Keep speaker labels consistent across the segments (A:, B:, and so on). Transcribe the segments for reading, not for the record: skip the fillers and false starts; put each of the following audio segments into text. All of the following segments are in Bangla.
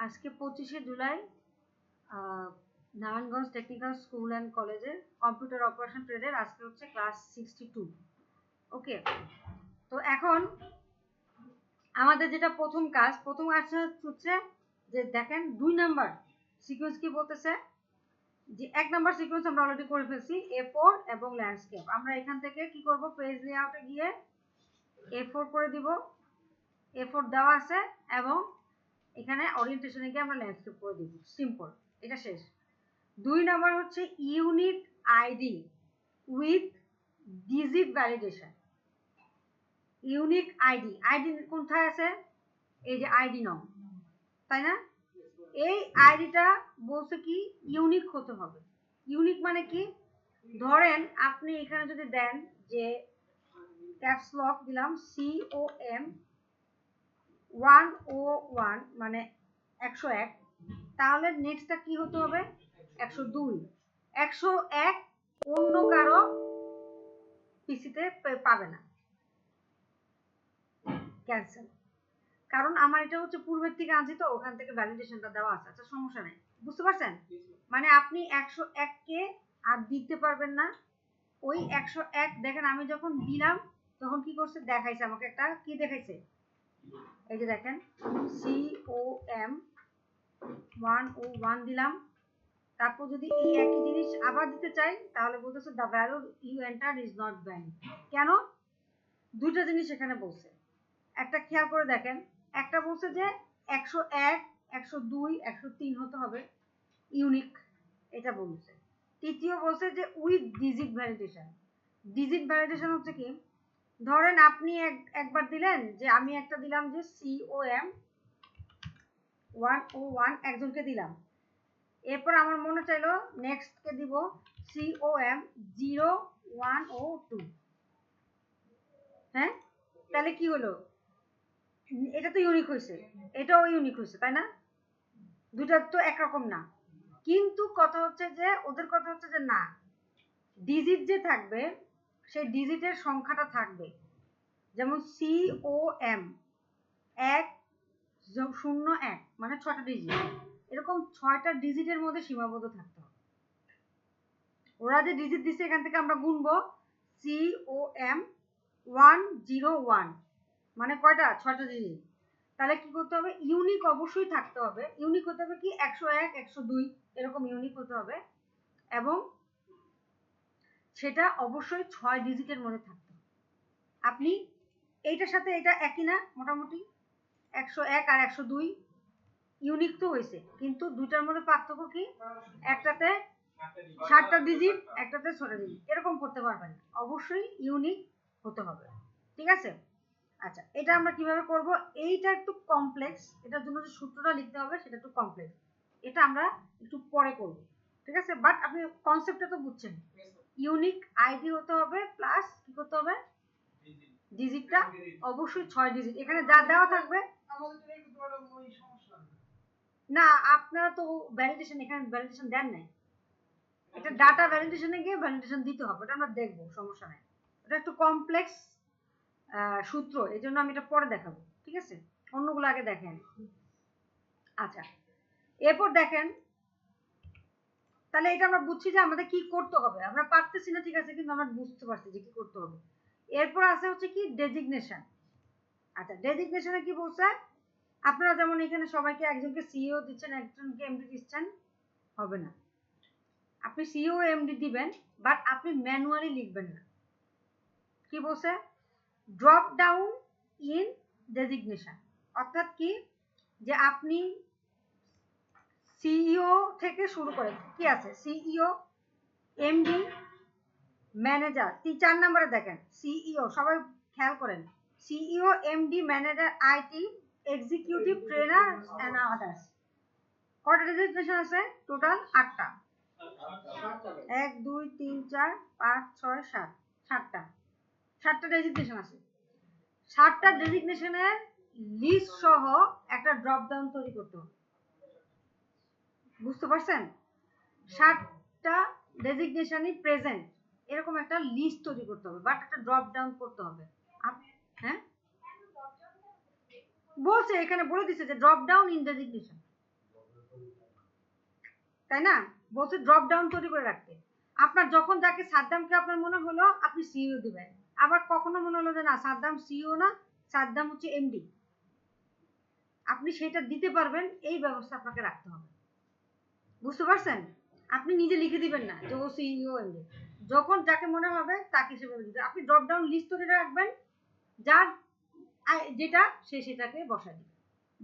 A: আজকে 25শে July Narayanganj technical school and কলেজের কম্পিউটার অপারেশন ট্রেডের আজকে হচ্ছে ক্লাস 62। ওকে, তো এখন আমাদের যেটা প্রথম কাজ হচ্ছে যে দেখেন 2 নাম্বার সিকোয়েন্স কি বলতেছে, যে 1 নাম্বার সিকোয়েন্স আমরা অলরেডি করে ফেলছি A4 এবং ল্যান্ডস্কেপ। আমরা এখান থেকে কি করব, পেজ লেআউটে গিয়ে A4 করে দিব, A4 দেওয়া আছে, এবং এখানে ওরিয়েন্টেশনে গিয়ে আমরা ল্যান্ডস্কেপ করে দিব। সিম্পল, এটা শেষ। 2 নাম্বার হচ্ছে unique ID with digit validation. Unique ID, ID কোথায় আছে? এই যে আইডি নাও, তাই না? এই আইডিটা বলছে কি ইউনিক হতে হবে। ইউনিক মানে কি? ধরেন আপনি এখানে যদি দেন যে ক্যাপস লক দিলাম COM 101 মানে 101, তাহলে নেক্সটটা কি হতে হবে? 102। 101 অন্য কারো পিসিতে পাবে না, ক্যান্সেল। কারণ আমার এটা হচ্ছে পূর্বের থেকে আনছি, তো ওখান থেকে ভ্যালিডেশনটা দেওয়া আছে। আচ্ছা, সমস্যা নেই, বুঝতে পারছেন? মানে আপনি 101 কে আর দিতে পারবেন না। ওই 101 দেখেন আমি যখন দিলাম তখন কি করছে, দেখাইছে আমাকে একটা কি দেখাইছে, এই যে দেখেন COM 101 দিলাম। তারপর যদি এই একই জিনিস আবার দিতে চাই তাহলে বলতেছে the value you enter is not valid. কেন? দুইটা জিনিস এখানে বলছে, একটা খেয়াল করে দেখেন। একটা বলছে যে 101 102 103 হতে হবে ইউনিক, এটা বলছে। তৃতীয় বলছে যে with digit validation. Digit validation হচ্ছে কি, ধরেন আপনি একবার দিলেন যে আমি একটা দিলাম যে COM 101 একজনকে দিলাম, এরপর আমার মনে চাইলো নেক্সট কে দিব COM 0102। হ্যাঁ, তাহলে কি হলো? এটা তো ইউনিক হয়েছে, এটাও ইউনিক হয়েছে, তাই না? দুটা তো একরকম না। কিন্তু কথা হচ্ছে যে ওদের কথা হচ্ছে যে না, ডিজিট যে থাকবে সেই ডিজিটের সংখ্যাটা থাকবে। যেমন COM 101 মানে 6টা ডিজিট, এরকম 6টা ডিজিটের মধ্যে সীমাবদ্ধ থাকতে হবে। ওরা যে ডিজিট দিচ্ছে এখান থেকে আমরা গুনবো COM 101 মানে কয়টা? 6টা ডিজিট। তাহলে কি করতে হবে? ইউনিক অবশ্যই থাকতে হবে। ইউনিক হতে হবে কি 101 102 এরকম ইউনিক হতে হবে, এবং সেটা অবশ্যই 6 ডিজিটের মধ্যে থাকতে হবে। আপনি এইটার সাথে এটা একই না? মোটামুটি 101 আর 102 ইউনিক তো হয়েছে, কিন্তু দুইটার মধ্যে পার্থক্য কি? একটাতে 7টা ডিজিট, একটাতে 6টা ডিজিট। এরকম করতে পারবেন না, অবশ্যই ইউনিক হতে হবে। ঠিক আছে? আচ্ছা, এটা আমরা কিভাবে করব? এইটা একটু কমপ্লেক্স, এটার জন্য যে সূত্রটা লিখতে হবে সেটা একটু কমপ্লেক্স, এটা আমরা একটু পরে করব। ঠিক আছে, বাট আপনি কনসেপ্টটা তো বুঝছেন। ইউনিক আইডি হতে হবে প্লাস কি করতে হবে? ডিজিটটা অবশ্যই 6 ডিজিট। এখানে যা দেওয়া থাকবে না, আপনারা তো ভ্যালিডেশন এখানে ভ্যালিডেশন দেন নাই, এটা ডাটা ভ্যালিডেশনে গিয়ে ভ্যালিডেশন দিতে হবে, এটা আমরা দেখব, সমস্যা নাই। এটা একটু কমপ্লেক্স সূত্র, এই জন্য আমি এটা পরে দেখাবো। ঠিক আছে, অন্যগুলো আগে দেখেন। আচ্ছা, এরপর দেখেন, তাহলে এটা আমরা বুঝছি যে আমাদের কি করতে হবে। আমরা পারতেছি না, ঠিক আছে, কিন্তু আমরা বুঝতে পারছি যে কি করতে হবে। এরপর আছে হচ্ছে কি ডেজিগনেশন। আচ্ছা, ডেজিগনেশনে কি বলছে? আপনারা যেমন এখানে সবাইকে একজনকে সিইও দিচ্ছেন, একজনকে এমডি দিচ্ছেন, হবে না। আপনি সিইও এমডি দিবেন, বাট আপনি ম্যানুয়ালি লিখবেন না। কি বলছে? ড্রপ ডাউন ইন ডেজিগনেশন, অর্থাৎ কি, যে আপনি সিইও থেকে শুরু করে কি আছে, সিইও এমডি ম্যানেজার, 4 নম্বরে দেখেন সিইও, সবাই খেয়াল করেন, CEO MD manager IT executive trainer and others. কয়টা ডেজিগনেশন আছে? টোটাল 8টা। 1 2 3 4 5 6 7, 7টা ডেজিগনেশন আছে। 7টা ডেজিগনেশনের লিস্ট সহ একটা ড্রপ ডাউন তৈরি করতে হবে। বুঝতে পারছেন? 7টা ডেজিগনেশনই প্রেজেন্ট, এরকম একটা লিস্ট তৈরি করতে হবে, বাট একটা ড্রপ ডাউন করতে হবে। হ্যাঁ, বলছে এখানে বলে দিচ্ছে যে ড্রপ ডাউন ইন ডেজিগনেশন, তাই না? বলছে ড্রপ ডাউন তৈরি করে রাখতে। আপনার যখন যাকে সাদ্দামকে আপনার মনে হলো আপনি সিইও দিবেন, আবার কখনো মনে হলো যে না সাদ্দাম সিইও না, সাদ্দাম হচ্ছে এমডি, আপনি সেটা দিতে পারবেন, এই ব্যবস্থা আপনাকে রাখতে হবে। বুঝতে পারছেন? আপনি নিজে লিখে দিবেন না যে ও সিইও এমডি, যখন যাকে মনে হবে তাকে সেভাবে দিতে। আপনি ড্রপ ডাউন লিস্ট তৈরি রাখবেন, যার যেটা সে সেটাকে বসায় দিবে।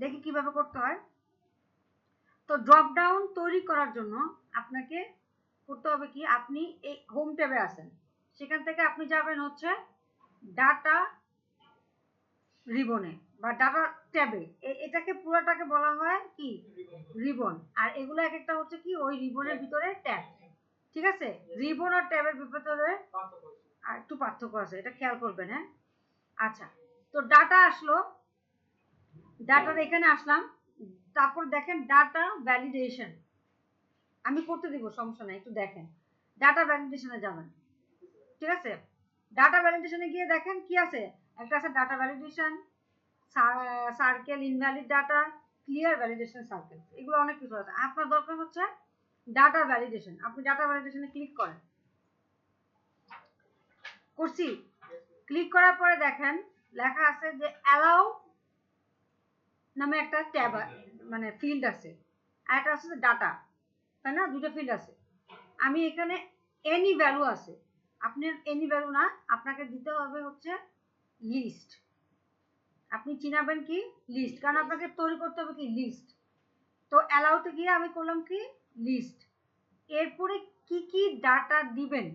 A: দেখি কিভাবে করতে হয়। তো ড্রপ ডাউন তৈরি করার জন্য আপনাকে করতে হবে কি, আপনি এই হোম ট্যাবে আছেন, সেখান থেকে আপনি যাবেন হচ্ছে ডাটা রিবনে বা ডাটা ট্যাবে, এটাকে পুরোটাকে বলা হয় কি রিবন, আর এগুলো এক একটা হচ্ছে কি ওই রিবনের ভিতরে ট্যাব। ঠিক আছে, রিবন আর ট্যাবের ভিতরে আর একটু পার্থক্য আছে, এটা খেয়াল করবেন। হ্যাঁ, আচ্ছা, তো ডাটা আসলো, ডাটার এখানে আসলাম, তারপর দেখেন ডাটা ভ্যালিডেশন, আমি করতে দিব সমস্যা নাই, একটু দেখেন। ডাটা ভ্যালিডেশনে যাবেন, ঠিক আছে, ডাটা ভ্যালিডেশনে গিয়ে দেখেন কি আছে, একটা আছে data validation, circle invalid data, clear validation circle, এগুলো অনেক কিছু আছে। আপনার দরকার হচ্ছে ডাটা ভ্যালিডেশন, আপনি ডাটা ভ্যালিডেশনে ক্লিক করেন। করছি, ক্লিক করার পরে দেখেন লেখা আছে যে অ্যালাউ নামে একটা ট্যাব মানে ফিল্ড আছে, আর একটা আছে ডাটা, তাই না, দুটো ফিল্ড আছে। আমি এখানে এনি ভ্যালু আছে, আপনার এনি ভ্যালু না, আপনাকে দিতে হবে হচ্ছে লিস্ট। আপনি চিনাবেন কি লিস্ট, কারণ আপনাকে তৈরি করতে হবে কি লিস্ট। তো অ্যালাউতে গিয়ে আমি করলাম কি লিস্ট, এরপরে কি কি ডাটা দিবেন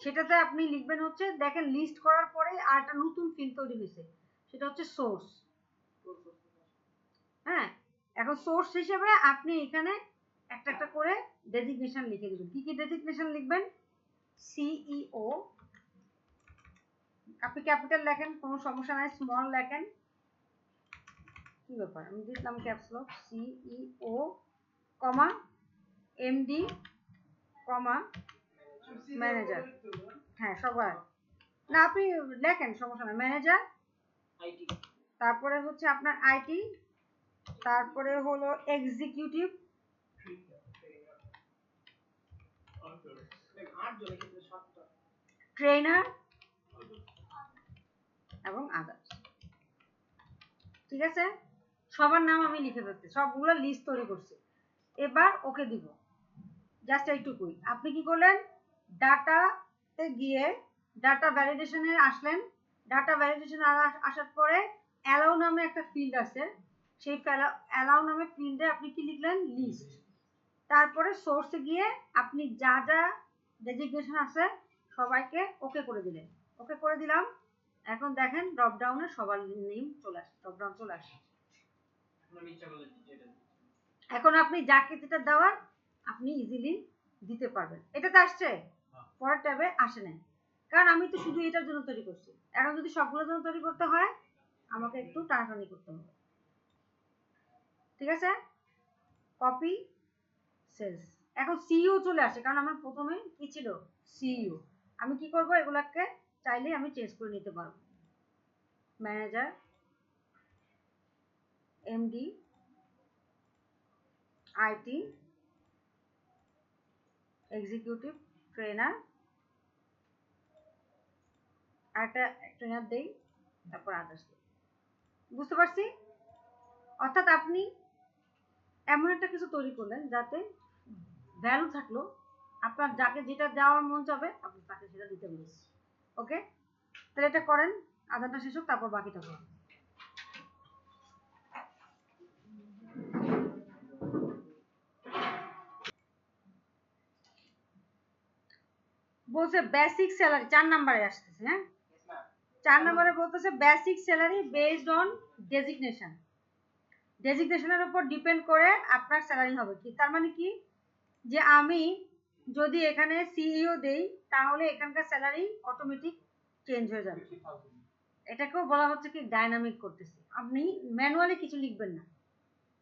A: সেটাতে আপনি লিখবেন হচ্ছে, দেখেন লিস্ট করার পরে আর একটা নতুন ফিল্ড তৈরি হয়েছে, সেটা হচ্ছে সোর্স। হ্যাঁ, এখন সোর্স হিসেবে আপনি এখানে একটা একটা করে ডেজিগনেশন লিখে দিবেন। কি কি ডেজিগনেশন লিখবেন, সিইও, আপনি ক্যাপিটাল লেখেন কোনো সমস্যা নাই, স্মল লেখেন, কি ব্যাপার, আমি দিলাম ক্যাপস লক, সিইও কমা এমডি কমা ম্যানেজার, হ্যাঁ সবার না, আপনি লেখেন সমস্যা নাই, ম্যানেজার, তারপরে হচ্ছে আপনার আইটি, তারপরে হলো এক্সিকিউটিভ, ট্রেনার এবং আদার্স। ঠিক আছে, সবার নাম আমি লিখে ফেলছি, সবগুলো লিস্ট তৈরি করছি। এবার ওকে দিব, জাস্ট এইটুকুই। আপনি কি করলেন, ডাটাতে গিয়ে ডাটা ভ্যালিডেশনে আসলেন, ডাটা ভ্যালিডেশন আসার পরে অ্যালাউ নামে একটা ফিল্ড আছে, সেই অ্যালাউ নামে ফিল্ডে আপনি কি লিখলেন লিস্ট, তারপরে সোর্সে গিয়ে আপনি যা যা ডেজিগনেশন আছে সবাইকে ওকে করে দিলেন। ওকে করে দিলাম, এখন দেখেন ড্রপ ডাউনে সবার নেম চলে আসে, ড্রপ ডাউন চলে আসে। এখন আপনি যাকে যেটা দেওয়ার আপনি ইজিলি দিতে পারবেন। এটাতে আসছে, পরের ট্যাবে আসে নাই, কারণ আমি তো শুধু এটার জন্য তৈরি করছি। এখন যদি সবগুলোর জন্য তৈরি করতে হয় আমাকে একটু টানাটানি করতে হবে। ঠিক আছে, কপি সেলস, এখন সিইও চলে আসে, কারণ আমার প্রথমে কি ছিল সিইও। আমি কি করব, এগুলাকে চাইলে আমি চেঞ্জ করে নিতে পারবো, manager, MD, IT, executive, trainer, একটা ট্রেনার দেই, তারপর আদার্স। বুঝতে পারছি? অর্থাৎ আপনি এমন একটা কিছু তৈরি করলেন যাতে ভ্যালু থাকলো, আপনার যাকে যেটা দেওয়ার মন যাবে আপনি তাকে সেটা দিতে বলবেন। ওকে, তাহলে এটা করেন, আধারটা শেষ হোক তারপর বাকিটা করেন। বলছে বেসিক স্যালারি 4 নম্বরে আসতেছে। হ্যাঁ, 4 নম্বরে বলতেছে basic salary based on designation, ডেজিগনেশনের উপর ডিপেন্ড করে আপনার স্যালারি হবে। কি তার মানে কি, যে আমি যদি এখানে সিইও দেই তাহলে এখানকার স্যালারি অটোমেটিক চেঞ্জ হয়ে যাবে। এটাকেও বলা হচ্ছে কি ডাইনামিক করতেছি। আপনি ম্যানুয়ালি কিছু লিখবেন না,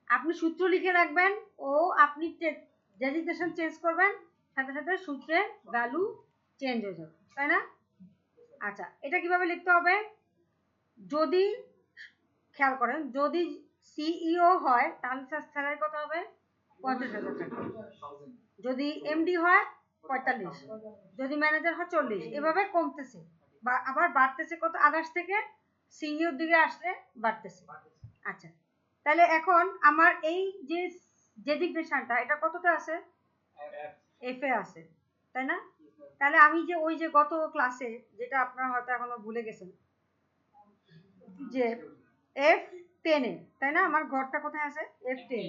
A: আপনি সূত্র লিখে রাখবেন ও আপনি ডেজিগনেশন চেঞ্জ করবেন, সাথে সাথে সূত্রের ভ্যালু চেঞ্জ হয়ে যাবে, তাই না? আচ্ছা, এটা কিভাবে লিখতে হবে, যদি খেয়াল করেন যদি সিইও হয় তাহলে স্যালারি কত হবে 50,000 টাকা। যদি এমডি হয় 45, যদি ম্যানেজার হয় 40, এভাবে কমতেছে বা আবার বাড়তেছে কত আদার্স থেকে সিইওর দিকে আসলে বাড়তেছে। আচ্ছা, তাহলে এখন আমার এই যে ডেজিগনেশনটা এটা কতটা আছে? এফ এ আছে, তাই না? তাহলে আমি যে ওই যে গত ক্লাসে যেটা আপনারা হয়তো এখনো ভুলে গেছেন যে F10 এ, তাই না? আমার ঘরটা কোথায় আছে? F10,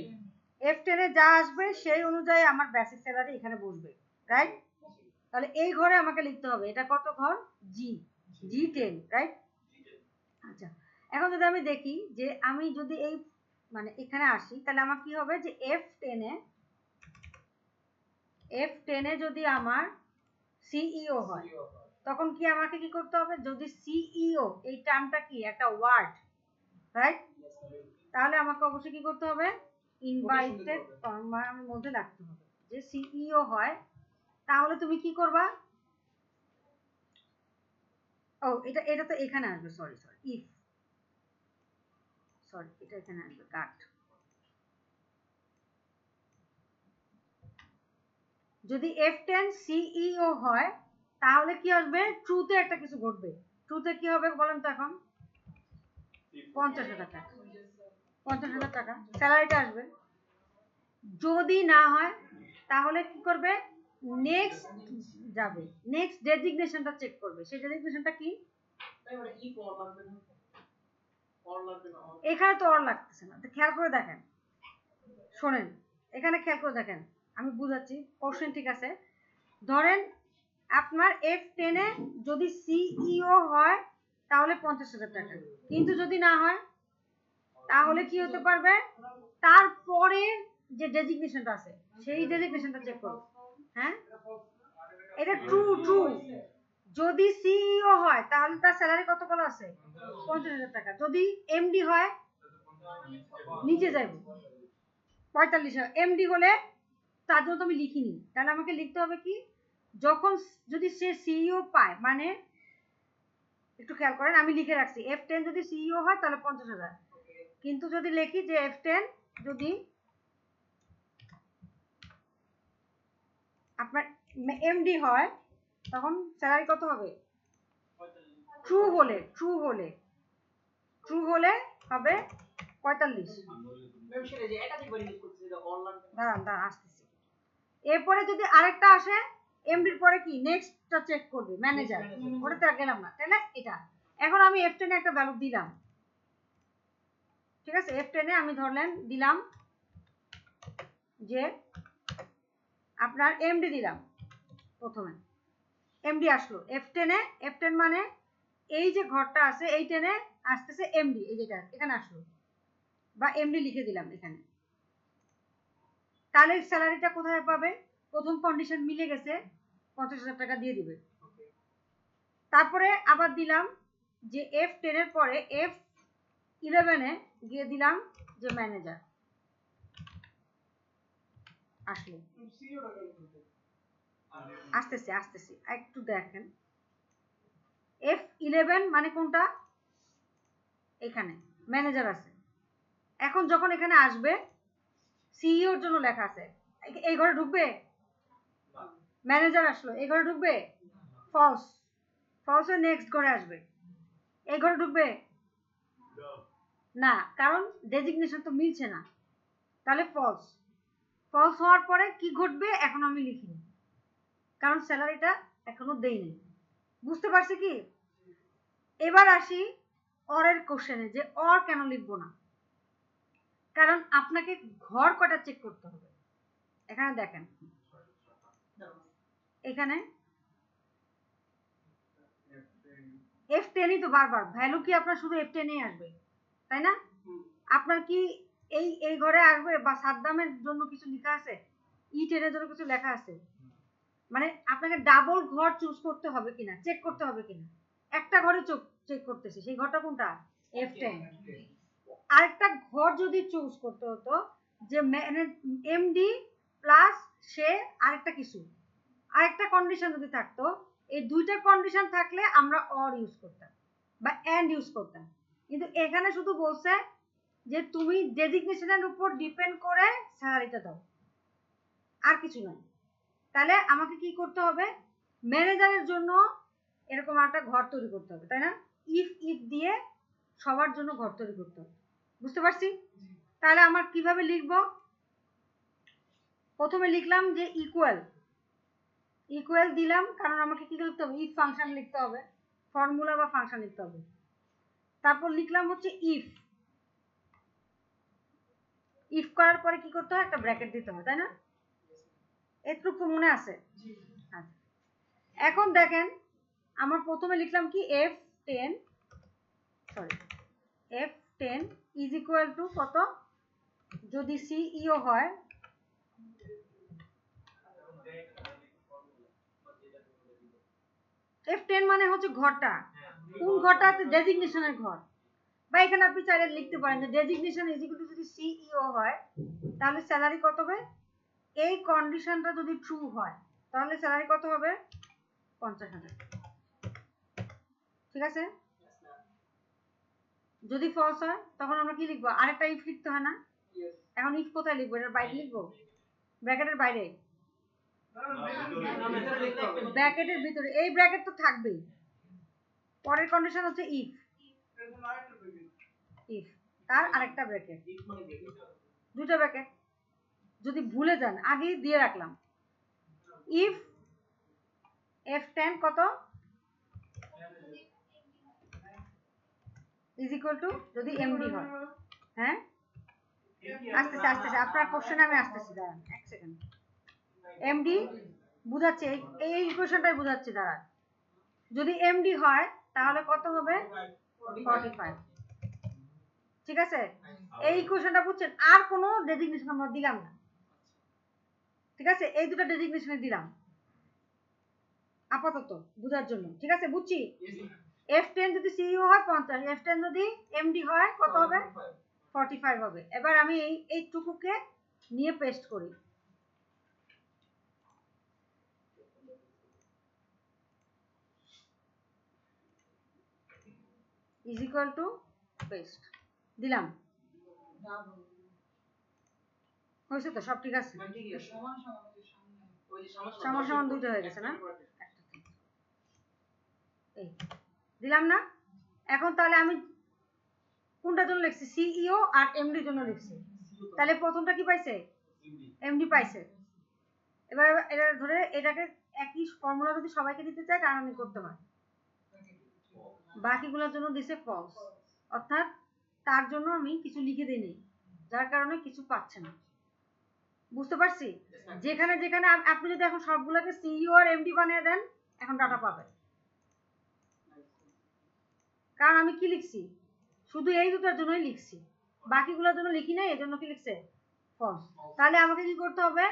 A: F10 এ যা আসবে সেই অনুযায়ী আমার বেসিক স্যালারি এখানে বসবে, রাইট? তাহলে এই ঘরে আমাকে লিখতে হবে এটা কত ঘর? G10, right? আচ্ছা, এখন যদি আমি দেখি যে আমি যদি এই মানে এখানে আসি তাহলে আমার কি হবে যে F10 এ যদি আমার সিইও হয় তখন কি আমাকে কি করতে হবে? যদি সিইও এই টার্মটা কি একটা ওয়ার্ড, রাইট? তাহলে আমাকে অবশ্যই কি করতে হবে? ইনভাইটেড কমার মধ্যে রাখতে হবে যে সিইও হয়। তাহলে তুমি কি করবা? ও এটা তো এখানে আসবে, সরি এটা এখানে আসবে, কাট। যদি F10 সিইও হয় তাহলে কি আসবে? ট্রুতে একটা কিছু ঘটবে। ট্রুতে কি হবে বলেন তো এখন? 50,000 টাকা, 50,000 টাকা স্যালারিটা আসবে। যদি না হয় তাহলে কি করবে? নেক্সট যাবে, নেক্সট ডেজিগনেশনটা চেক করবে। সেই ডেজিগনেশনটা কি? এখানে তো অর লাগতেছে না, খেয়াল করে দেখেন, শোনেন এখানে খেয়াল করে দেখেন, আমি বুঝাচ্ছি, কোশ্চেন ঠিক আছে। ধরেন আপনার F10 এ যদি সিইও হয় তাহলে 50,000 টাকা, কিন্তু যদি না হয় তাহলে কি হতে পারবে? তারপরে যে ডেজিগনেশনটা আছে সেই ডেজিগনেশনটা চেক করব। হ্যাঁ, এটা ট্রু। যদি সিইও হয় তাহলে তার স্যালারি কত করে আছে? 50,000 টাকা। যদি এমডি হয় নিচে যাবে 45,000। এমডি হলে তার জন্য তো আমি লিখিনি, তাহলে আমাকে লিখতে হবে কি? যখন যদি সে সিইও পায়, মানে একটু খেয়াল করেন আমি লিখে রাখছি F10 যদি সিইও হয় তাহলে 50,000, কিন্তু যদি লিখি যে F10 যদি আপনার এমডি হয় তখন স্যালারি কত হবে? ট্রু হলে হবে 45। দাঁড়ান আসতেছি। এরপরে যদি আরেকটা আসে এমডির পরে কি নেক্সটটা চেক করবে ম্যানেজার, ওটাতে গেলাম না, তাই না? এটা এখন আমি F10 এ একটা ভ্যালু দিলাম, ঠিক আছে? F10 এ আমি ধরলেন দিলাম যে আপনার এমডি দিলাম, প্রথমে এমডি আসলো F10 মানে এই যে ঘরটা আছে এই 10 এ আসতেছে এমডি, এই যেটা এখানে আসলো, বা এমডি লিখে দিলাম এখানে। তাহলে স্যালারিটা কোথায় পাবে? প্রথম কন্ডিশন মিলে গেছে, 50,000 টাকা দিয়ে দিবে। তারপরে আবার দিলাম যে F10 এর পরে F11 এ গিয়ে দিলাম যে ম্যানেজার আসলো। আসতেছি একটু দেখেন। F11 মানে কোনটা? এখানে ম্যানেজার আছে। এখন যখন এখানে আসবে সিইওর জন্য লেখা আছে, এই ঘরে ঢুকবে? ম্যানেজার আসলো, এই ঘরে ঢুকবে? ফলস নেক্সট ঘরে আসবে, এই ঘরে ঢুকবে না, কারণ ডেজিগনেশন তো মিলছে না, তাহলে ফলস হওয়ার পরে কি ঘটবে এখন আমি লিখিনি, কারণ স্যালারিটা এখনো দেইনি। বুঝতে পারছি কি? এবার আসি অরের কোশ্চেনে, যে অর কেন লিখবো না? কারণ আপনাকে ঘর কটা চেক করতে হবে। এখানে দেখেন, এখানে F10ই তো বারবার ভ্যালু কি আপনার শুধু F10ই আসবে, তাই না? আপনার কি এই ঘরে আসবে বা সাদ্দামের জন্য কিছু লেখা আছে, E10 এর জন্য কিছু লেখা আছে? মানে আপনাকে ডাবল ঘর চুজ করতে হবে কিনা, চেক করতে হবে কিনা। একটা ঘরে চেক করতেছি, সেই ঘরটা কোনটা? F10। আরেকটা ঘর যদি চুজ করতে হতো যে এমডি প্লাস সে আরেকটা কিছু, আরেকটা কন্ডিশন যদি থাকতো, এই দুইটা কন্ডিশন থাকলে আমরা অর ইউজ করতাম বা এন্ড ইউজ করতাম। কিন্তু এখানে শুধু বলছে যে তুমি ডেজিগনেশনের উপর ডিপেন্ড করে স্যালারিটা দাও, আর কিছু নাই। তাহলে আমাকে কি করতে হবে, ম্যানেজারের জন্য এরকম একটা ঘর তৈরি করতে হবে, তাই না? ইফ ইফ দিয়ে সবার জন্য ঘর তৈরি করতে হবে, বুঝতে পারছি? তাহলে আমার কিভাবে লিখবো, প্রথমে লিখলাম যে ইকুয়াল, ইকুয়াল দিলাম, কারণ আমাকে কি লিখতে হবে, ইফ ফাংশন লিখতে হবে, ফর্মুলা বা ফাংশন লিখতে হবে। তারপর লিখলাম হচ্ছে ইফ, ইফ করার পরে কি করতে হয়, একটা ব্র্যাকেট দিতে হয়, তাই না? এটুকু মনে আছে? আচ্ছা, এখন দেখেন আমার প্রথমে লিখলাম কি F10, sorry F10 is equal to কত, যদি সিইও হয়, F10 মানে হচ্ছে ঘরটা, কোন ঘরটা, ডেজিগনেশনের ঘর, বা এখানে আপনি চাইলে লিখতে পারেন যে ডেজিগনেশন ইজ ইকুয়াল টু যদি সিইও হয় তাহলে স্যালারি কত হবে, এই কন্ডিশনটা যদি ট্রু হয় তাহলে স্যালারি কত হবে, 50,000, ঠিক আছে? যদি ফলস হয় তখন আমরা কি লিখবো, আরেকটা ইফ লিখতে হয় না? এখন ইফ কোথায় লিখবো, এটার বাইরে লিখবো, ব্র্যাকেটের বাইরে, ব্র্যাকেটের ভিতরে, এই ব্র্যাকেট তো থাকবেই। পরের কন্ডিশন হচ্ছে ইফ, ইফ তার আরেকটা ব্র্যাকেট, দুটো ব্র্যাকেট, যদি ভুলে যান আগেই দিয়ে রাখলাম, ইফ F10 কত ইজ ইকুয়াল টু যদি এমডি হয়, হ্যাঁ আসতেছে আসতেছে, আপনার কোশ্চেনে আমি আসতেছি, দাঁড়ান এক সেকেন্ড, এমডি বুঝাচ্ছে, এই ইকুয়েশনটাই বুঝাচ্ছে, দাঁড়ান, যদি এমডি হয় তাহলে কত হবে, 45, ঠিক আছে? এই ইকুয়েশনটা বুঝছেন, আর কোনো ডেজিগনেশন আমরা দিলাম না, ঠিক আছে? এই দুটো ডেজিগনেশনে দিলাম আপাতত বুঝার জন্য, ঠিক আছে? বুঝছি, F10 যদি সিইও হয় 50, F10 যদি এমডি হয় কত হবে, 45 হবে। এবার আমি এইটুকুকে নিয়ে পেস্ট করি, ইজ ইকুয়াল টু পেস্ট দিলাম, হয়েছে তো, সব ঠিক আছে, সমান সমান দুটো হয়ে গেছে না, এই দিলাম না? এখন তাহলে আমি কোনটার জন্য লিখছি, সিইও আর এমডির জন্য লিখছি, তাহলে প্রথমটা কি পাইছে, এমডি পাইছে। এবার এটা ধরে এটাকে একই ফর্মুলা যদি সবাইকে দিতে চাই কারণ আমি করতে পারি, বাকিগুলোর জন্য দিছে ফলস, অর্থাৎ তার জন্য আমি কিছু লিখে দিইনি, যার কারণে কিছু পাচ্ছে না, বুঝতে পারছি? যেখানে যেখানে আপনি যদি এখন সবগুলোকে সিইও আর এমডি বানিয়ে দেন এখন ডাটা পাবেন, কারণ আমি কি লিখছি, শুধু এই দুটোর জন্যই লিখছি, বাকিগুলোর জন্য লিখি নাই, এজন্য কি লিখছে ফলস। তাহলে আমাকে কি করতে হবে,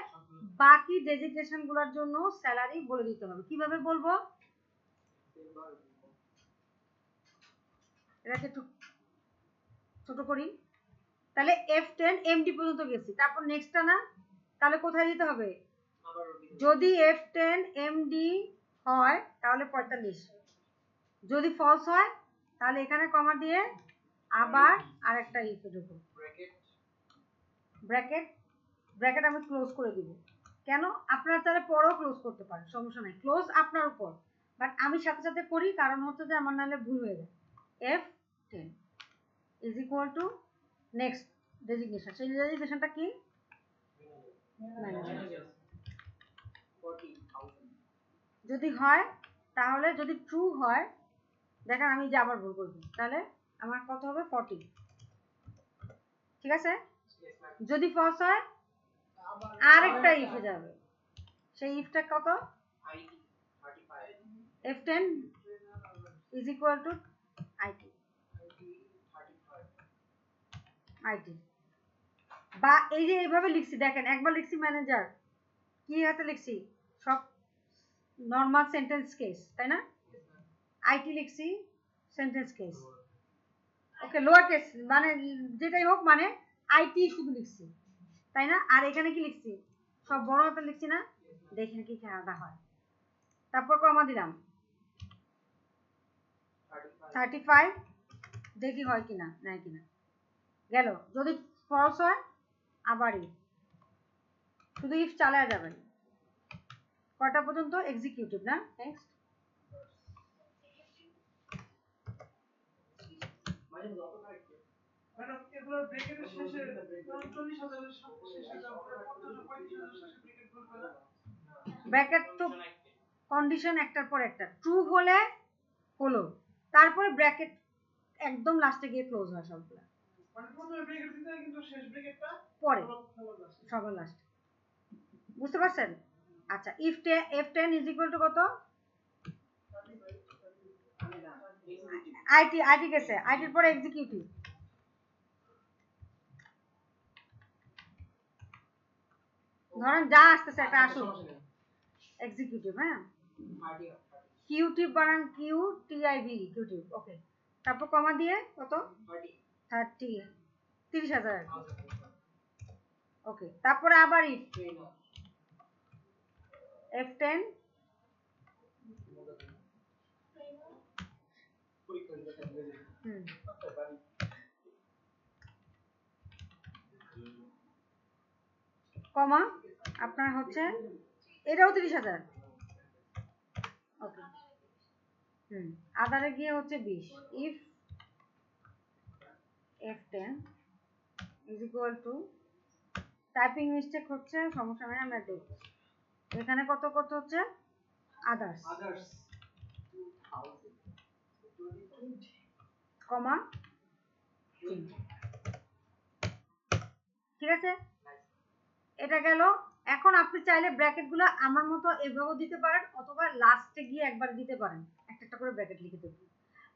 A: বাকি ডেজিগনেশন গুলোর জন্য স্যালারি বলে দিতে হবে, কিভাবে বলবো, এটাকে একটু ছোট করি, তাহলে F10 এমডি পর্যন্ত গেছি, তারপর নেক্সটটা না, তাহলে কোথায় দিতে হবে, যদি F10 এমডি হয় তাহলে 45, যদি ফলস হয় তাহলে এখানে কমা দিয়ে আবার আরেকটা ইফে ঢুকো, ব্র্যাকেট, ব্র্যাকেট আমি ক্লোজ করে দিব, কেন, আপনারা তাহলে পরেও ক্লোজ করতে পারেন, সমস্যা নাই, ক্লোজ আপনার উপর, বাট আমি সাথে সাথে করি কারণ হচ্ছে যে আমার নাহলে ভুল হয়ে যায়। F10 is equal to next designation, সেই ডেজিগনেশনটা কি, যদি হয় তাহলে, যদি ট্রু হয়, দেখেন আমি যে আবার ভুল করবো, তাহলে আমার কত হবে 40, ঠিক আছে? যদি ফলস হয় আরেকটা ইফে যাবে, সেই ইফটা কত, F10 is equal to IT, IT, বা এই যে এইভাবে লিখছি, দেখেন একবার লিখছি ম্যানেজার, কি হাতে লিখছি, সব নর্মাল সেন্টেন্স কেস, তাই না? আইটি লিখছি সেন্টেন্স কেস, ওকে লোয়ার কেস, মানে যেটাই হোক, মানে আইটি শুধু লিখছি, তাই না? আর এখানে কি লিখছি, সব বড় হাতে লিখছি না, দেখেন কি খেলাটা হয়, তারপর কমা দিলাম 35, দেখি হয় কিনা, নেয় কিনা, গেল, যদি ফলস হয় আবারই শুধু ইফ চালায় যাবেন কটা পর্যন্ত এক্সিকিউটিভ না নেক্সট ব্র্যাকেট তো কন্ডিশন একটার পর একটা ট্রু হলে হলো তারপরে ব্র্যাকেট একদম লাস্টে গিয়ে ক্লোজ হয় সবগুলো পরে সবার লাস্টে বুঝতে পারছেন আচ্ছা if f10 is equal to কত আইটি গেছে আইটির পরে এক্সিকিউটিভ ধরেন যা আসতেছে একটা আসুক এক্সিকিউটিভ হ্যাঁ কিউটিভ বানান কিউ টিআইভি কিউটিভ ওকে তারপর কমা দিয়ে কত 30,000 ওকে তারপরে আবার ইফ f10 কমা আপনার হচ্ছে এটাও 30,000 ওকে আদারে গিয়ে হচ্ছে 20 if f10 is equal to typing mistake হচ্ছে সমস্যা নেই আমরা দেখি এখানে কত কত হচ্ছে আদার্স কমা ঠিক আছে এটা গেল এখন আপনি চাইলে ব্র্যাকেটগুলো আমার মতো এভাবেও দিতে পারেন অথবা লাস্টে গিয়ে একবার দিতে পারেন একটা করে ব্র্যাকেট লিখে দেবেন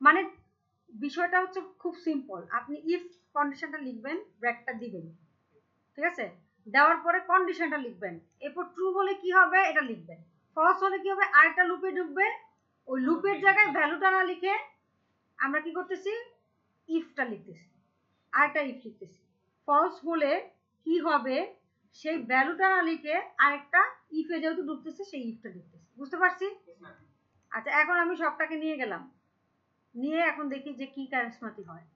A: মানে বিষয়টা হচ্ছে খুব সিম্পল আপনি ইফ কন্ডিশনটা লিখবেন ব্র্যাকেটটা দিবেন ঠিক আছে দেওয়ার পরে কন্ডিশনটা লিখবেন এরপর ট্রু হলে কি হবে এটা লিখবেন ফলস হলে কি হবে আরেকটা লুপে ঢুকবে ওই লুপের জায়গায় ভ্যালুটা না লিখে আমরা কি করতেছি ইফটা লিখতেছি আরেকটা ইফ লিখতেছি ফলস হলে কি হবে সেই ভ্যালুটা না লিখে আরেকটা ইফে যেহেতু ঢুকতেছে সেই ইফটা লিখতেছি বুঝতে পারছি আচ্ছা এখন আমি সবটাকে নিয়ে গেলাম নিয়ে এখন দেখি যে কি কারিশমাতি হয়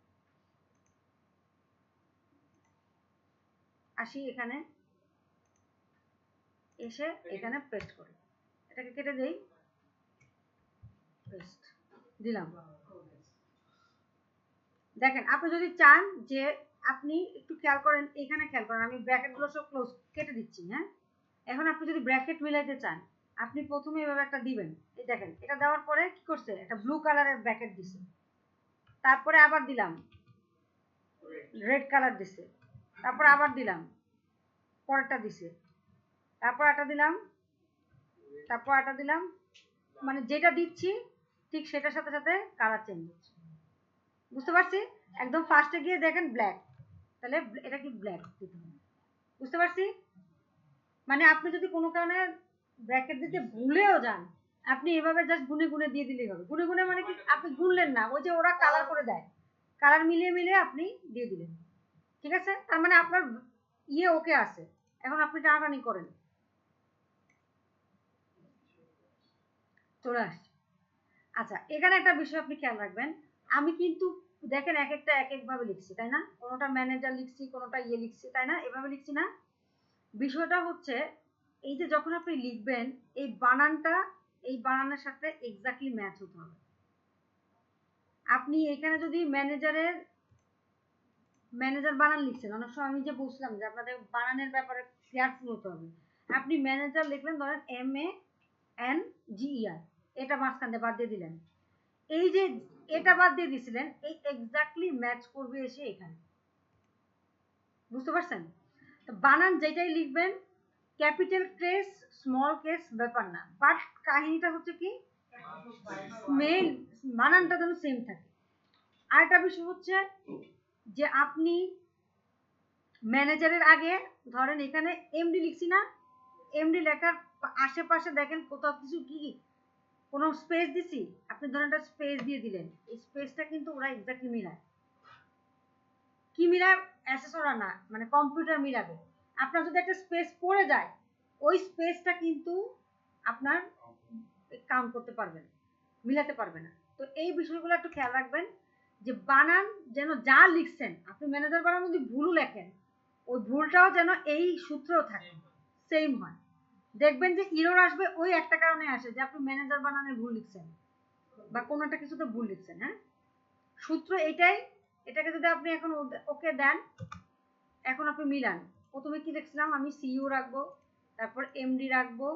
A: আসি এখানে এসে এখানে পেস্ট করি এটাকে কেটে দেই পেস্ট দিলাম দেখেন আপনি যদি চান যে আপনি একটু খেয়াল করেন এখানে খেয়াল করেন আমি ব্র্যাকেটগুলো সব ক্লোজ কেটে দিচ্ছি হ্যাঁ এখন আপনি যদি ব্র্যাকেট মিলাইতে চান আপনি প্রথমে এভাবে একটা দিবেন এই দেখেন এটা দেওয়ার পরে কি করছে একটা ব্লু কালারের ব্র্যাকেট দিছে তারপরে আবার দিলাম রেড কালার দিছে তারপর আবার দিলাম পরেরটা দিছে তারপর একটা দিলাম তারপর একটা দিলাম মানে যেটা দিচ্ছি ঠিক সেটার সাথে সাথে কালার চেঞ্জ হচ্ছে বুঝতে পারছি একদম ফার্স্টে গিয়ে দেখেন ব্ল্যাক তাহলে এটা কি ব্ল্যাক দিতে হবে বুঝতে পারছি মানে আপনি যদি কোনো কারণে ব্র্যাকেট দিতে ভুলেও যান আপনি এভাবে জাস্ট গুনে গুনে দিয়ে দিলেই হবে গুনে গুনে মানে কি আপনি গুনলেন না ওই যে ওরা কালার করে দেয় কালার মিলিয়ে মিলিয়ে আপনি দিয়ে দিলেন ঠিক আছে তার মানে আপনার ইয়ে ওকে আছে এখন আপনি টানাটানি করেন চলে আসছে আচ্ছা এখানে একটা বিষয় আপনি খেয়াল রাখবেন আমি কিন্তু দেখেন এক একটা এক একভাবে লিখছি তাই না কোনোটা ম্যানেজার লিখছি কোনোটা ইয়ে লিখছি তাই না এভাবে লিখছি না বিষয়টা হচ্ছে এই যে যখন আপনি লিখবেন এই বানানটা এই বানানের সাথে এক্স্যাক্টলি ম্যাচ হতে হবে আপনি এখানে যদি ম্যানেজার বানান লিখছেন অনেক সময় আমি যে বুঝলাম যে আপনাদের বানানের ব্যাপারে কেয়ারফুল হতে হবে আপনি ম্যানেজার লিখলেন ধরেন MANGER এটা মাঝখান দিয়ে বাদ দিয়ে দিলেন এই যে এটা বাদ দিয়ে দিছিলেন এই এক্স্যাক্টলি ম্যাচ করবে এসে এখানে বুঝতে পারছেন তো বানান যেটাই লিখবেন ক্যাপিটাল কেস স্মল কেস ব্যাপার না বাট কাহিনীটা হচ্ছে কি মেইন বানানটা যেন সেম থাকে আরেকটা বিষয় হচ্ছে যে আপনি ম্যানেজারের আগে ধরেন এখানে এমডি লিখছি না এমডি লেখার আশেপাশে দেখেন কোথাও কিছু কি কোনো স্পেস দিছি আপনি ধরেন একটা স্পেস দিয়ে দিলেন এই স্পেসটা কিন্তু ওরা এক্স্যাক্টলি মিলায় কি মিলায় অ্যাসেসরা না মানে কম্পিউটার মিলাবে আপনার যদি একটা স্পেস পড়ে যায় ওই স্পেসটা কিন্তু আপনার কাউন্ট করতে পারবে না মিলাতে পারবে না তো এই বিষয়গুলো একটু খেয়াল রাখবেন যে বানান যেন যা লিখছেন আপনি ম্যানেজার বানান যদি ভুলও লেখেন ওই ভুলটাও যেন এই সূত্রেও থাকে সেম হয়। দেখবেন যে ইরর আসবে ওই একটা কারণে আসে যে আপনি ম্যানেজার বানানে ভুল লিখছেন বা কোনো একটা কিছুতে ভুল লিখছেন। হ্যাঁ, সূত্র এটাই। এটাকে যদি আপনি এখন ওকে দেন, এখন আপনি মিলান। প্রথমে কি লিখছিলাম আমি, সিইও রাখবো, তারপর এমডি রাখবো,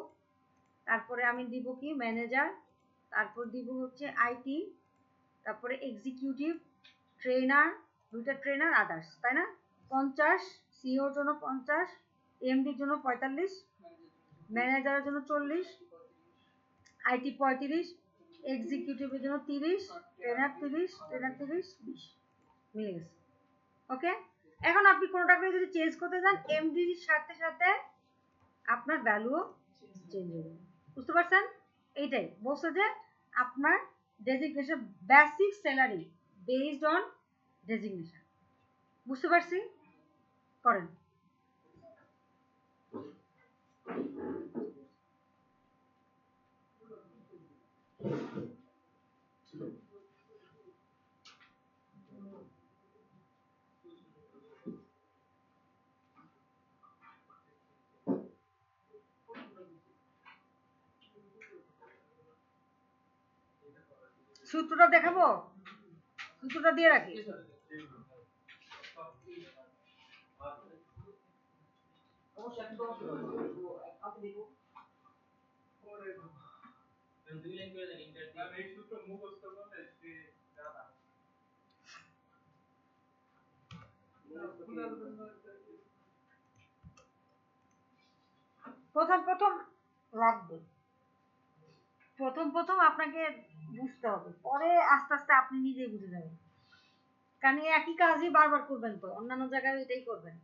A: তারপরে আমি দিব কি ম্যানেজার, তারপর দিব হচ্ছে আইটি, তারপরে এক্সিকিউটিভ, ট্রেনার, দুইটা ট্রেনার, আদার্স, তাই না? 50, সিইওর জন্য 50, এমডির জন্য 45, ম্যানেজারের জন্য 40, আইটি 35, এক্সিকিউটিভের জন্য 30, ট্রেনার 30, ট্রেনার 30, 20 মিলে গেছে। ওকে, এখন আপনি কোনোটাকে যদি চেঞ্জ করতে যান এমডির সাথে সাথে আপনার ভ্যালুও চেঞ্জ হয়ে যাবে। বুঝতে পারছেন? এইটাই বলছে যে আপনার designation basic salary based on designation. বুঝতে পারছি? করেন। সূত্রটা দেখাবো, সূত্রটা দিয়ে রাখি। প্রথম লাগবে, প্রথম আপনাকে বুঝতে হবে, পরে আস্তে আস্তে আপনি নিজেই বুঝে যাবেন। কারণ একই কাজই বারবার করবেন, তো অন্যান্য জায়গায় এটাই করবেন।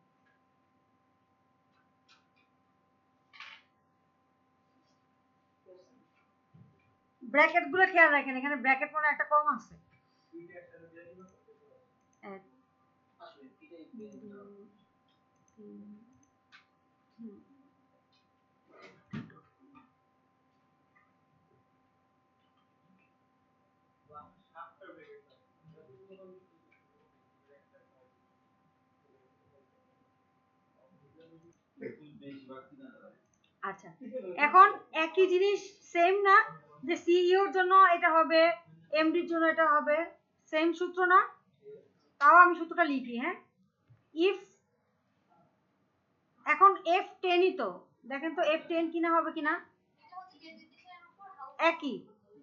A: ব্র্যাকেট গুলো খেয়াল রাখেন, এখানে ব্র্যাকেট মনে একটা কম আছে। আচ্ছা, এখন একই জিনিস সেম না যে সিইওর জন্য এটা হবে, এমডির জন্য এটা হবে, সেম সূত্র না? তাও আমি সূত্রটা লিখি। হ্যাঁ, ইফ, এখন F10ই তো, দেখেন তো F10 কিনা হবে কিনা। একই,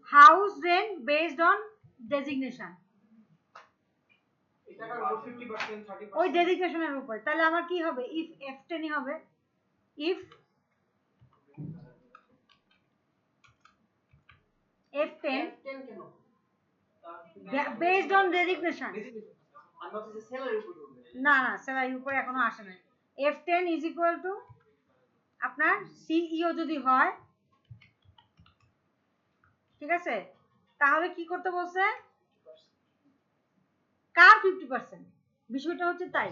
A: house rent based on designation, ওই ডেজিগনেশনের উপর। তাহলে আমার কি হবে, ইফ F10ই হবে, if F10 based on designation, না না স্যালারির উপরে এখনো আসে না। F10 ইজ ইকুয়াল টু আপনার সিইও যদি হয়, ঠিক আছে, তাহলে কি করতে বলছে, কার 50%, বিষয়টা হচ্ছে তাই,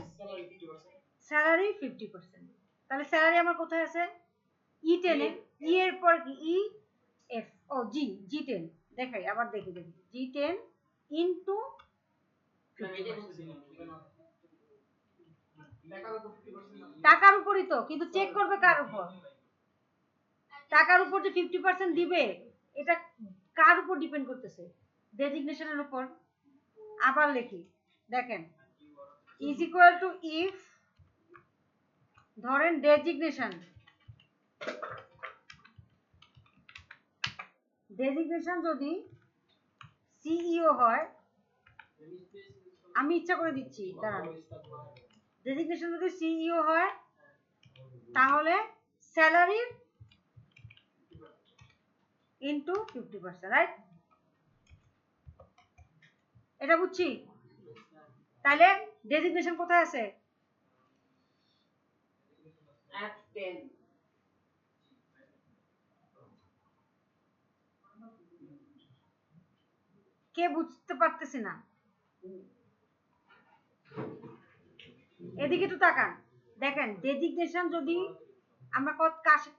A: স্যালারি 50%। তাহলে স্যালারি আমার কোথায় আছে, E10 এ, ই এর পর কি, ই এফ, ও জি, G10 দেখাই, আবার দেখি G10 ইনটু টাকার উপরই তো, কিন্তু চেক করবে কার উপর, টাকার উপর যে 50% দিবে এটা কার উপর ডিপেন্ড করতেছে, ডেজিগনেশনের উপর। আবার লিখি, দেখেন, ইজ ইকুয়াল টু ইফ, ধরেন ডেজিগনেশন, ডেজিগনেশন যদি সিইও হয়, আমি ইচ্ছা করে দিচ্ছি, দাঁড়ান, ডেজিগনেশন যদি সিইও হয় তাহলে স্যালারির ইনটু 50%, রাইট? এটা বুঝছি। তাহলে ডেজিগনেশন কোথায় আছে, F10। কে বুঝতে পারতেছি না, এদিকে তো তাকান। দেখেন ডেজিগনেশন যদি আমরা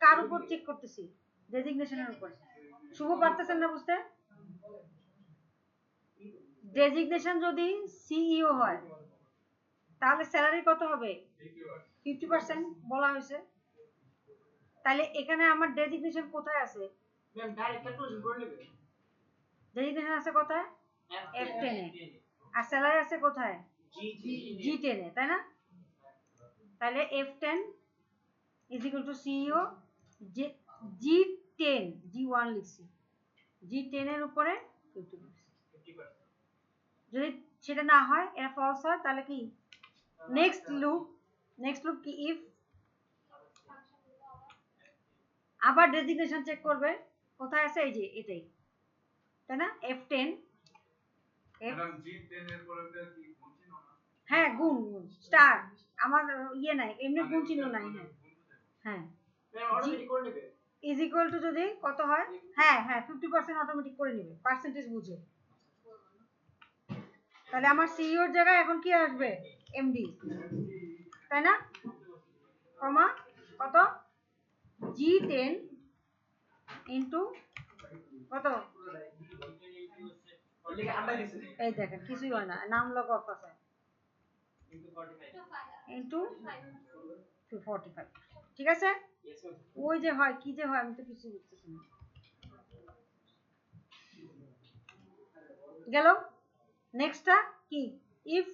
A: কার উপর চেক করতেছি, ডেজিগনেশনের উপর। শুভ পারতেছেন না বুঝতে, ডেজিগনেশন যদি সিইও হয় তাহলে স্যালারি কত হবে, 50% বলা হয়েছে। তাহলে এখানে আমার ডেজিগনেশন কোথায় আছে?
B: ম্যাম ডাইরেক্ট ক্যালকুলেশন করে নেবে।
A: ডেজিগনেশন আছে কোথায়? F10 এ। আর স্যালারি আছে কোথায়? G10 এ, তাই না? তাহলে F10 is equal to CEO G10, G1 লিখছি, G10 এর উপরে 50%। যদি সেটা না হয়, এটা ফলস হয়, তাহলে কি নেক্সট লুপ কি ইফ আবার ডেজিগনেশন চেক করবে, কোথায় আছে? এই যে এটাই, তাই না? F10
B: ম্যাডাম G10 এর পরে কি গুণ চিহ্ন না?
A: হ্যাঁ, গুণ স্টার, আমার ইয়ে নাই, এমনি গুণ চিহ্ন নাই। হ্যাঁ হ্যাঁ,
B: অটোমেটিক করে নেবে
A: ইজ ইকুয়াল টু যদি কত হয়? হ্যাঁ হ্যাঁ, 50% অটোমেটিক করে নেবে, পার্সেন্টেজ বুঝে। তাহলে আমার সিইওর জায়গায় এখন কি আসবে? এমডি, তাই না? কমা কত? G10 ইনটু কত? এই দেখেন কিছুই হয় না, নাম লগ অফ আছে, ইনটু 45। ঠিক আছে? ওই যে হয় কি যে হয়, আমি তো কিছু বুঝতেছি না। গেল। নেক্সটটা কি? ইফ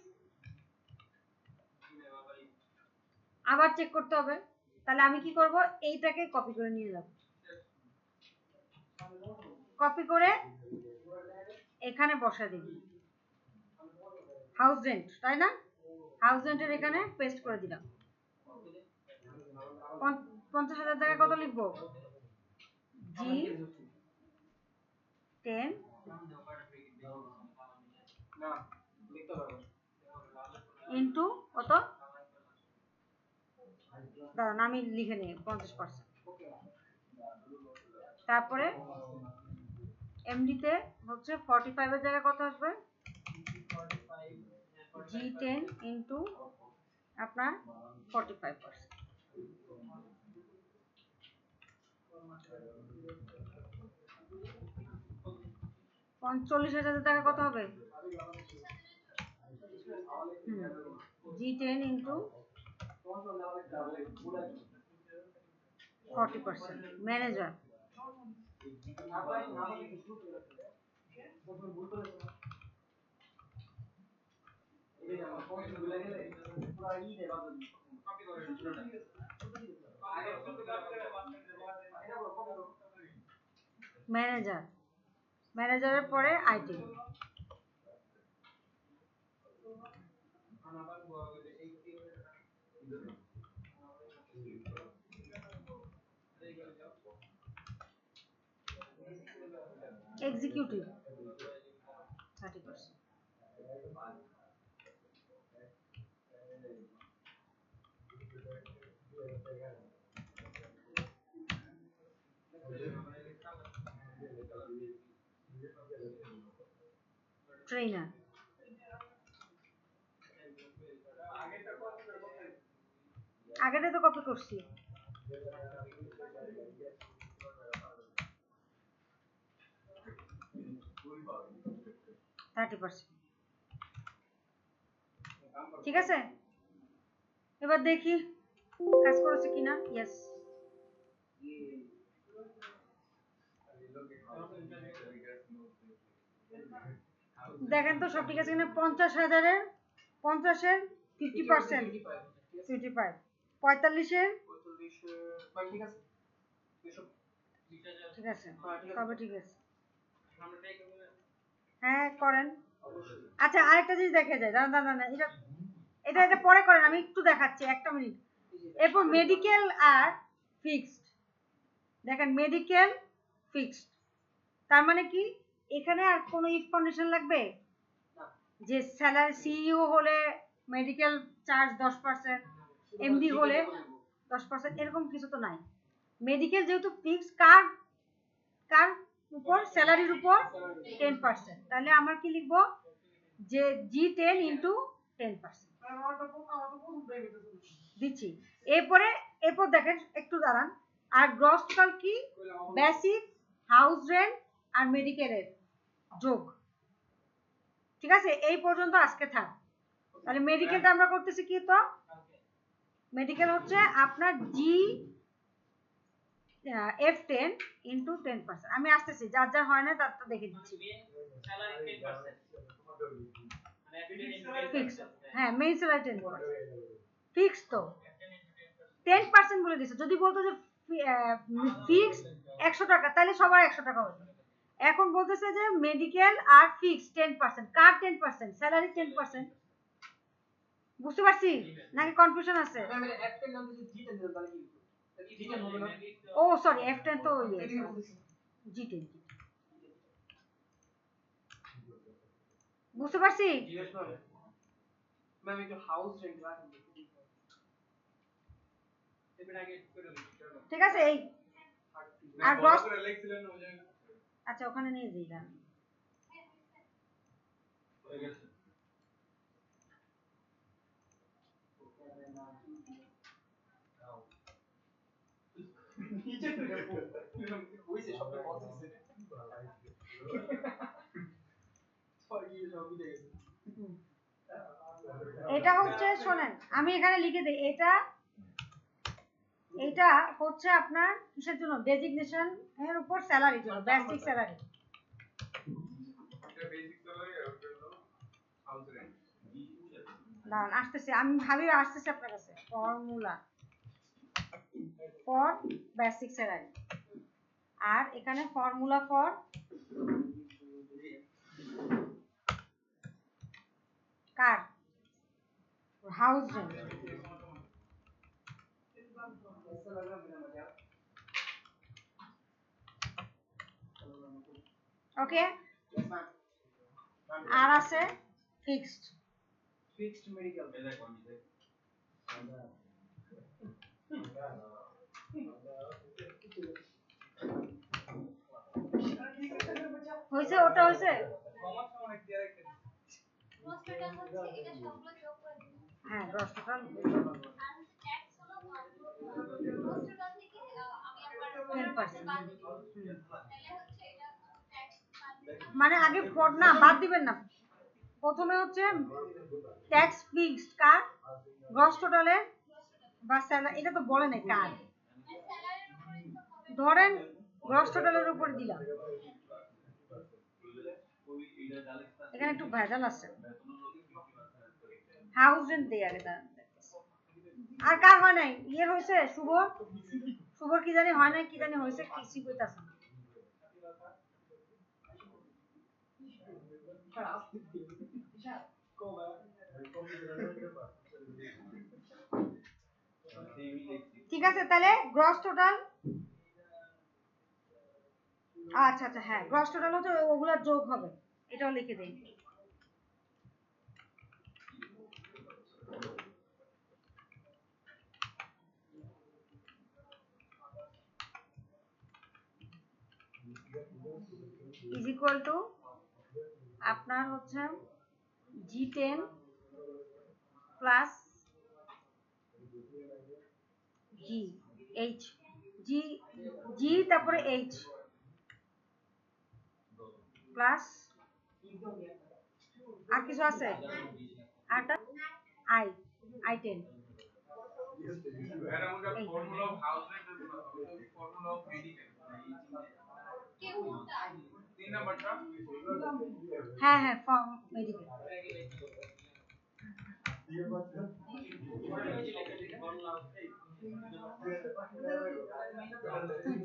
A: আবার চেক করতে হবে, তাহলে আমি কি করব? এইটাকে কপি করে নিয়ে যাব, কপি করে এখানে বসা দেব, হাউস রেন্ট, তাই না? হাউস রেন্টের এখানে পেস্ট করে দিলাম। 50,000 টাকা কত লিখবো? G10 ইন্টু কত? দাঁড়ান আমি লিখে নিই, 50%। তারপরে এমডিতে হচ্ছে 45 এর জায়গায় কত আসবে? G10 ইন্টু আপনার 45%। 40,000 টাকা কত হবে? G10 into 40%, manager. ম্যানেজার, ম্যানেজারের পরে আইটি। এক্সিকিউটিভ 30%। ট্রেনার, আগেটা তো কপি করছি। ঠিক আছে, এবার দেখি কাজ করেছে কিনা। ইয়েস, দেখেন তো সব ঠিক আছে কিনা। 50,000-এর 50-এর 50%, 55, 45-এর ঠিক আছে, তবে ঠিক আছে। হ্যাঁ করেন। আচ্ছা আরেকটা জিনিস দেখা যায়, দাঁড়ান দাঁড়ান, এটা এটা এটা পরে করেন, আমি একটু দেখাচ্ছি, একটা মিনিট। এরপর মেডিকেল আর ফিক্সড, দেখেন মেডিকেল ফিক্সড, তার মানে কি এখানে আর কোনো ইফ কন্ডিশন লাগবে? যে স্যালারি সিইও হলে মেডিকেল চার্জ 10%, এমডি হলে 10%, এরকম কিছু তো নাই। মেডিকেল যেহেতু ফিক্সড, কার কার উপর? স্যালারির উপর 10%, তাহলে আমরা কি লিখবো? যে G10 ইন্টু 10% দিচ্ছি। এরপর দেখেন একটু দাঁড়ান, আর গ্রস টোটাল কি? বেসিক, হাউস রেন্ট আর মেডিকেলের যোগ। ঠিক আছে, এই পর্যন্ত আজকে থাক। তাহলে মেডিকেলটা আমরা করতেছি কি? তো মেডিকেল হচ্ছে আপনার F10 ইন্টু 10%। আমি আসতেছি, যার যার হয় না তারটা দেখে দিচ্ছি। ফিক্স, হ্যাঁ মেইন স্যালারি 10%। ফিক্স তো 10% বলে দিছে। যদি বলতো যে ফিক্স 100 টাকা, তাহলে সবার 100 টাকা হতো। এখন বলতেছে যে মেডিকেল আর ফিক্স 10%। কার 10%? স্যালারি 10%। বুঝতে পারছি নাকি কনফিউশন আছে? ও সরি, F10 তো ইয়ে G10। বুঝতে পারছি। ঠিক আছে, এই আর গ্রস, আচ্ছা ওখানে নিয়ে দিলাম। এটা হচ্ছে, শোনেন আমি এখানে লিখে দিই, এটা হচ্ছে আপনার কিসের জন্য? ডেজিগনেশন এর উপর স্যালারির জন্য, বেসিক স্যালারি। দাঁড়ান আসতেছি, আমি ভাবি আসতেছি আপনার কাছে। ফর্মুলা ফর বেসিক স্যালারি, আর এখানে ফর্মুলা ফর কার? House rent. ওকে, আর আছে ফিক্সড মেডিকেল। হয়েছে, ওটা হয়েছে। হ্যাঁ গ্রস টোটাল 10%। মানে আগে না বাদ দিবেন না, প্রথমে হচ্ছে ট্যাক্স ফিক্সড কার? গ্রস টোটালের বা স্যালারি, এটা তো বলে নাই কার। ধরেন গ্রস টোটালের উপর দিলাম, এখানে একটু ভেজাল আছে। হাউস রেন্ট দেই আগে। আর কার হয় নাই? ইয়ে হয়েছে শুভর কি জানি হয় নাই, কি জানি হয়েছে, কিছু কইতাছে। ঠিক আছে, তাহলে গ্রস টোটাল, আচ্ছা আচ্ছা হ্যাঁ গ্রস টোটাল হচ্ছে ওগুলার যোগ হবে, এটাও লিখে দেই। ইজ ইকুয়াল টু আপনার হচ্ছে G10 প্লাস জি এইচ, জি তারপরে এইচ প্লাস আর কিছু আছে? আরটা I10। হ্যাঁ হ্যাঁ ফর্ম মেডিকেল।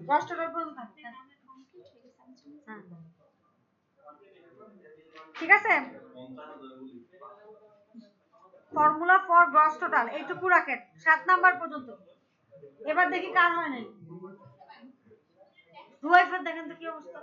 A: গ্রস টোটাল পর্যন্ত থাকবে। ঠিক আছে, ফর্মুলা ফর গ্রস টোটাল এইটুকু রাখেন 7 নাম্বার পর্যন্ত। এবার দেখি কার হয় নাই। রুয়াইফার দেখেন তো কি অবস্থা।